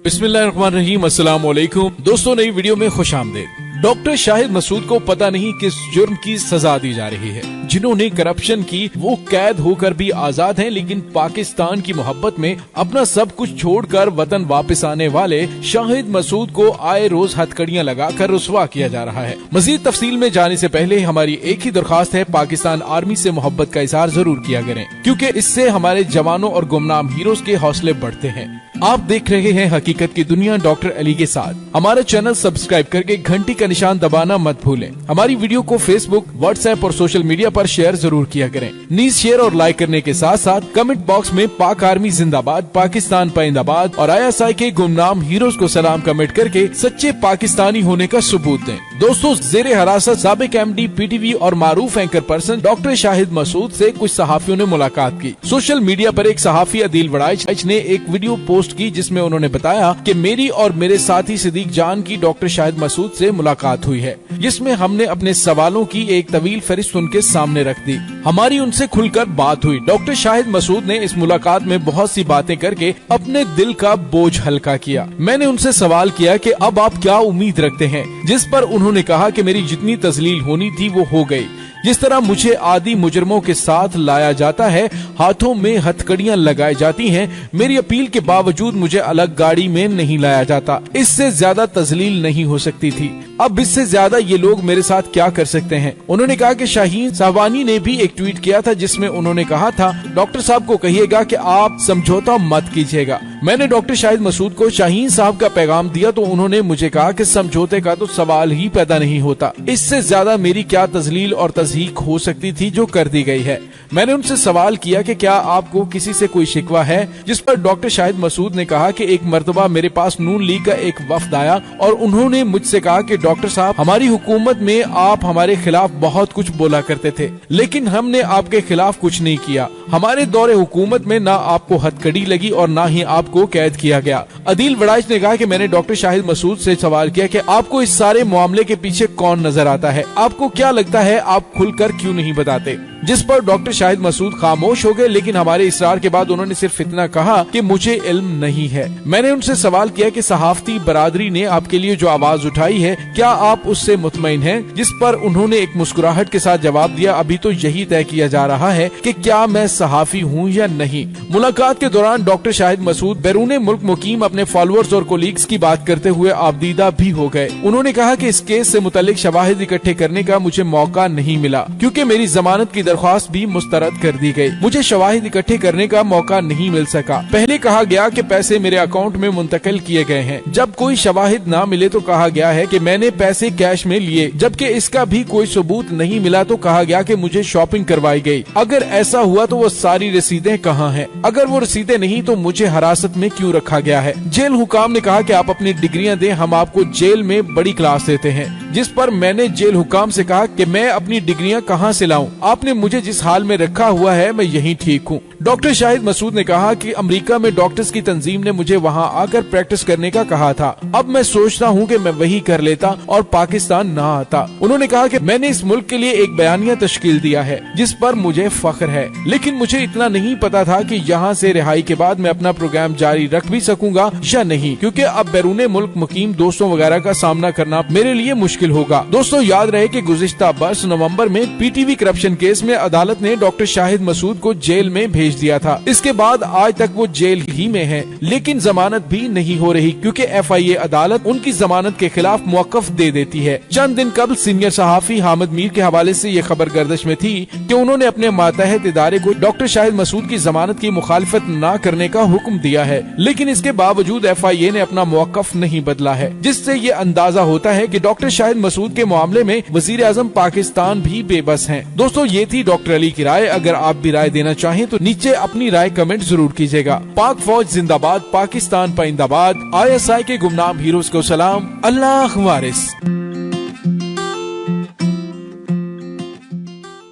बिस्मिल्लाहिर्रहमानिर्रहीम, अस्सलाम वालेकुम। दोस्तों, नई वीडियो में खुश आमदीद। डॉक्टर शाहिद मसूद को पता नहीं किस जुर्म की सजा दी जा रही है। जिन्होंने करप्शन की वो कैद होकर भी आजाद हैं, लेकिन पाकिस्तान की मोहब्बत में अपना सब कुछ छोड़कर वतन वापस आने वाले शाहिद मसूद को आए रोज हथकड़ियां लगाकर रुस्वा किया जा रहा है। मजीद तफसील में जाने से पहले हमारी एक ही दरख्वास्त है, पाकिस्तान आर्मी से मोहब्बत का इजहार जरूर किया करें, क्योंकि इससे हमारे जवानों और गुमनाम हीरोज के हौसले बढ़ते हैं। आप देख रहे हैं हकीकत की दुनिया डॉक्टर अली के साथ। हमारा चैनल सब्सक्राइब करके घंटी का निशान दबाना मत भूलें। हमारी वीडियो को फेसबुक, व्हाट्सएप और सोशल मीडिया पर शेयर जरूर किया करें। नीज शेयर और लाइक करने के साथ साथ कमेंट बॉक्स में पाक आर्मी जिंदाबाद, पाकिस्तान पाइंदाबाद और ISI के गुमनाम हीरोज को सलाम कमेंट करके सच्चे पाकिस्तानी होने का सबूत दें। दोस्तों, जेरे हिरासत साबिक MD PTV और मारूफ anchor person doctor Shahid Masood से कुछ सहाफियों ने मुलाकात की। सोशल मीडिया पर एक सहाफी अदील वड़ाइच ने एक वीडियो पोस्ट की, जिसमें उन्होंने बताया कि मेरी और मेरे साथी सिद्दीक जान की डॉक्टर शाहिद मसूद से मुलाकात हुई है, जिसमें हमने अपने सवालों की एक तवील फहरिस्त उनके सामने रख दी। हमारी उनसे खुलकर बात हुई। डॉक्टर शाहिद मसूद ने इस मुलाकात में बहुत सी बातें करके अपने दिल का बोझ हल्का किया। मैंने उनसे सवाल किया कि अब आप क्या उम्मीद रखते हैं, जिस पर उन्होंने कहा कि मेरी जितनी तजलील होनी थी वो हो गई। जिस तरह मुझे आदि मुजरमों के साथ लाया जाता है, हाथों में हथकड़ियां लगाई जाती हैं, मेरी अपील के बावजूद मुझे अलग गाड़ी में नहीं लाया जाता। इससे ज्यादा तजलील नहीं हो सकती थी। अब इससे ज्यादा ये लोग मेरे साथ क्या कर सकते हैं। उन्होंने कहा कि शाहीन साहबानी ने भी एक ट्वीट किया था, जिसमें उन्होंने कहा था डॉक्टर साहब को कहिएगा कि आप समझौता मत कीजिएगा। मैंने डॉक्टर शाहिद मसूद को शाहीन साहब का पैगाम दिया तो उन्होंने मुझे कहा कि समझौते का तो सवाल ही पैदा नहीं होता। इससे ज्यादा मेरी क्या तजलील और तज़हीक हो सकती थी जो कर दी गई है। मैंने उनसे सवाल किया कि क्या आपको किसी से कोई शिकवा है, जिस पर डॉक्टर शाहिद मसूद ने कहा कि एक मर्तबा मेरे पास नून लीग का एक वफ्द आया और उन्होंने मुझसे कहा कि डॉक्टर साहब, हमारी हुकूमत में आप हमारे खिलाफ बहुत कुछ बोला करते थे, लेकिन हमने आपके खिलाफ कुछ नहीं किया। हमारे दौरे हुकूमत में ना आपको हथकड़ी लगी और ना ही आपको कैद किया गया। अदील वड़ाइच ने कहा कि मैंने डॉक्टर शाहिद मसूद से सवाल किया कि आपको इस सारे मामले के पीछे कौन नजर आता है, आपको क्या लगता है, आप खुलकर क्यों नहीं बताते। जिस पर डॉक्टर शाहिद मसूद खामोश हो गए, लेकिन हमारे इसरार के बाद उन्होंने सिर्फ इतना कहा कि मुझे इल्म नहीं है। मैंने उनसे सवाल किया कि सहाफती बरादरी ने आपके लिए जो आवाज उठाई है, क्या आप उससे मुतमईन हैं, जिस पर उन्होंने एक मुस्कुराहट के साथ जवाब दिया, अभी तो यही तय किया जा रहा है कि क्या मैं सहाफी हूँ या नहीं। मुलाकात के दौरान डॉक्टर शाहिद मसूद बैरून मुल्क मुकीम अपने फॉलोअर्स और कोलीग्स की बात करते हुए आबदीदा भी हो गए। उन्होंने कहा कि इस केस से मुतल्लिक शवाहिद इकट्ठे करने का मुझे मौका नहीं मिला, क्योंकि मेरी जमानत की दरख्वास्त भी मुस्तरद कर दी गई। मुझे शवाहिद इकट्ठे करने का मौका नहीं मिल सका। पहले कहा गया कि पैसे मेरे अकाउंट में मुंतकिल किए गए हैं। जब कोई शवाहिद ना मिले तो कहा गया है कि मैंने पैसे कैश में लिए, जबकि इसका भी कोई सबूत नहीं मिला तो कहा गया कि मुझे शॉपिंग करवाई गई। अगर ऐसा हुआ तो वो सारी रसीदें कहाँ हैं? अगर वो रसीदें नहीं तो मुझे हिरासत में क्यों रखा गया है? जेल हुकाम ने कहा कि आप अपनी डिग्रियां दें, हम आपको जेल में बड़ी क्लास देते हैं। जिस पर मैंने जेल हुकाम से कहा कि मैं अपनी डिग्रियां कहां से लाऊं? आपने मुझे जिस हाल में रखा हुआ है मैं यहीं ठीक हूं। डॉक्टर शाहिद मसूद ने कहा कि अमेरिका में डॉक्टर्स की तंजीम ने मुझे वहां आकर प्रैक्टिस करने का कहा था। अब मैं सोचता हूं कि मैं वही कर लेता और पाकिस्तान ना आता। उन्होंने कहा कि मैंने इस मुल्क के लिए एक बयानिया तश्कील दिया है, जिस पर मुझे फख्र है, लेकिन मुझे इतना नहीं पता था कि यहाँ से रिहाई के बाद मैं अपना प्रोग्राम जारी रख भी सकूंगा या नहीं, क्योंकि अब बैरून मुल्क मुकीम दोस्तों वगैरह का सामना करना मेरे लिए मुश्किल होगा। दोस्तों, याद रहे कि गुज़िश्ता बरस नवंबर में PTV करप्शन केस में अदालत ने डॉक्टर शाहिद मसूद को जेल में भेज दिया था। इसके बाद आज तक वो जेल ही में है, लेकिन जमानत भी नहीं हो रही, क्योंकि FIA अदालत उनकी जमानत के खिलाफ मौकफ दे देती है। चंद दिन कबल सीनियर सहाफी हामिद मीर के हवाले से ये खबर गर्दिश में थी कि उन्होंने अपने मातहत इदारे को डॉक्टर शाहिद मसूद की जमानत की मुखालफत न करने का हुक्म दिया है, लेकिन इसके बावजूद FIA ने अपना मौकफ नहीं बदला है, जिससे ये अंदाजा होता है कि डॉक्टर शाहिद मसूद के मामले में वजीर आजम पाकिस्तान भी बेबस हैं। दोस्तों, ये थी डॉक्टर अली की राय। अगर आप भी राय देना चाहें तो नीचे अपनी राय कमेंट जरूर कीजिएगा। पाक फौज जिंदाबाद, पाकिस्तान पाइंदाबाद, ISI के गुमनाम हीरोज को सलाम, अल्लाह वारिस।